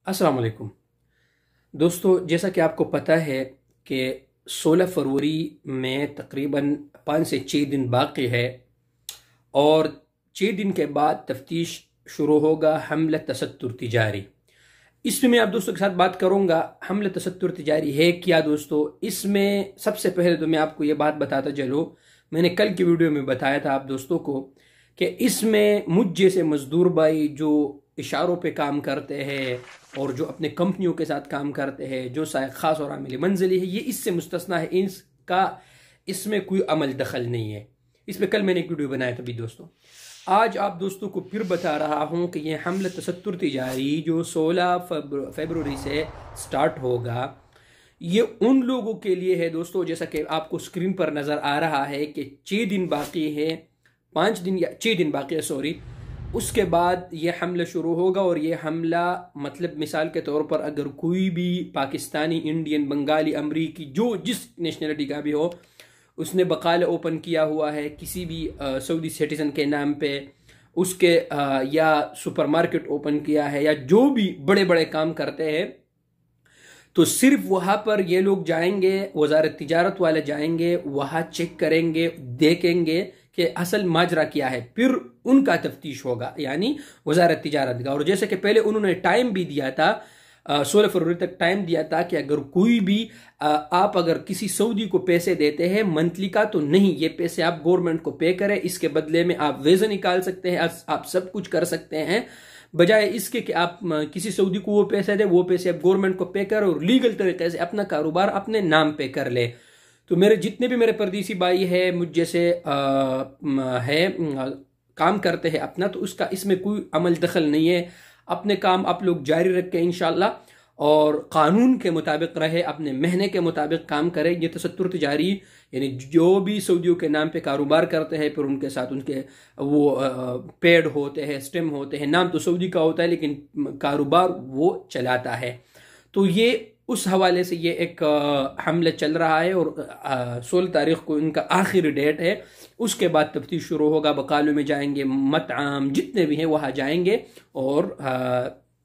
अस्सलाम वालेकुम दोस्तों, जैसा कि आपको पता है कि 16 फरवरी में तकरीबन 5 से 6 दिन बाकी है और 6 दिन के बाद तफ्तीश शुरू होगा हमला तसत्तुर तिजारी। इसमें मैं आप दोस्तों के साथ बात करूंगा। हमला तसत्तुर तिजारी है क्या दोस्तों? इसमें सबसे पहले तो मैं आपको ये बात बताता चलूँ, मैंने कल की वीडियो में बताया था आप दोस्तों को कि इसमें मुझ जैसे मजदूर भाई जो इशारों पे काम करते हैं और जो अपने कंपनियों के साथ काम करते हैं, जो शायद ख़ास और आमिल मंजिली है, ये इससे मुस्तस्ना है। इसका इसमें कोई अमल दखल नहीं है। इस पर कल मैंने एक वीडियो बनाया था भी दोस्तों। आज आप दोस्तों को फिर बता रहा हूँ कि ये हमला तसत्तुर तिजारी जो 16 फरवरी से स्टार्ट होगा, ये उन लोगों के लिए है दोस्तों, जैसा कि आपको स्क्रीन पर नज़र आ रहा है कि 6 दिन बाकी है, 5 दिन या 6 दिन बाकी है सॉरी। उसके बाद ये हमला शुरू होगा और ये हमला मतलब मिसाल के तौर पर अगर कोई भी पाकिस्तानी, इंडियन, बंगाली, अमरीकी, जो जिस नेशनलिटी का भी हो, उसने बकाला ओपन किया हुआ है किसी भी सऊदी सिटीजन के नाम पे, उसके या सुपरमार्केट ओपन किया है, या जो भी बड़े बड़े काम करते हैं, तो सिर्फ वहाँ पर ये लोग जाएंगे, वजारत तिजारत वाले जाएंगे, वहाँ चेक करेंगे, देखेंगे कि असल माजरा क्या है, फिर उनका तफ्तीश होगा, यानी वजारत तिजारत का। और जैसे कि पहले उन्होंने टाइम भी दिया था, 16 फरवरी तक टाइम दिया था कि अगर कोई भी आप अगर किसी सऊदी को पैसे देते हैं मंथली का, तो नहीं, ये पैसे आप गवर्नमेंट को पे करें, इसके बदले में आप वीज़ा निकाल सकते हैं, आप सब कुछ कर सकते हैं, बजाय इसके कि आप किसी सऊदी को वो पैसे दे, वो पैसे आप गवर्नमेंट को पे करें और लीगल तरीके से अपना कारोबार अपने नाम पे कर ले। तो मेरे जितने भी मेरे परदेसी भाई है, मुझ जैसे काम करते हैं अपना, तो उसका इसमें कोई अमल दखल नहीं है। अपने काम आप लोग जारी रखें इंशाल्लाह, और कानून के मुताबिक रहे, अपने महीने के मुताबिक काम करें। ये तसत्तुर तिजारी यानी जो भी सऊदियों के नाम पे कारोबार करते हैं, फिर उनके साथ उनके वो पेड होते हैं, स्टेम होते हैं, नाम तो सऊदी का होता है लेकिन कारोबार वो चलाता है। तो ये उस हवाले से ये एक हमला चल रहा है और 16 तारीख को इनका आखिरी डेट है। उसके बाद तफ्तीश शुरू होगा, बकालों में जाएंगे, मताम जितने भी हैं वहाँ जाएंगे और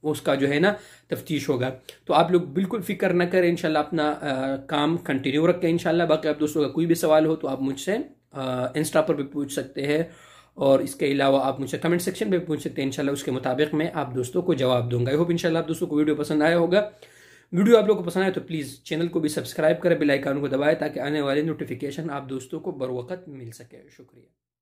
उसका जो है ना तफ्तीश होगा। तो आप लोग बिल्कुल फिक्र न करें, इंशाल्लाह अपना काम कंटिन्यू रखें इंशाल्लाह। बाकी आप दोस्तों का कोई भी सवाल हो तो आप मुझसे इंस्टा पर भी पूछ सकते हैं, और इसके अलावा आप मुझसे कमेंट सेक्शन पे पूछ सकते हैं। इंशाल्लाह उसके मुताबिक मैं आप दोस्तों को जवाब दूंगा। आई होप इंशाल्लाह आप दोस्तों को वीडियो पसंद आया होगा। वीडियो आप लोगों को पसंद आए तो प्लीज़ चैनल को भी सब्सक्राइब करें, बेल आइकन को दबाएं ताकि आने वाले नोटिफिकेशन आप दोस्तों को बर वक्त मिल सके। शुक्रिया।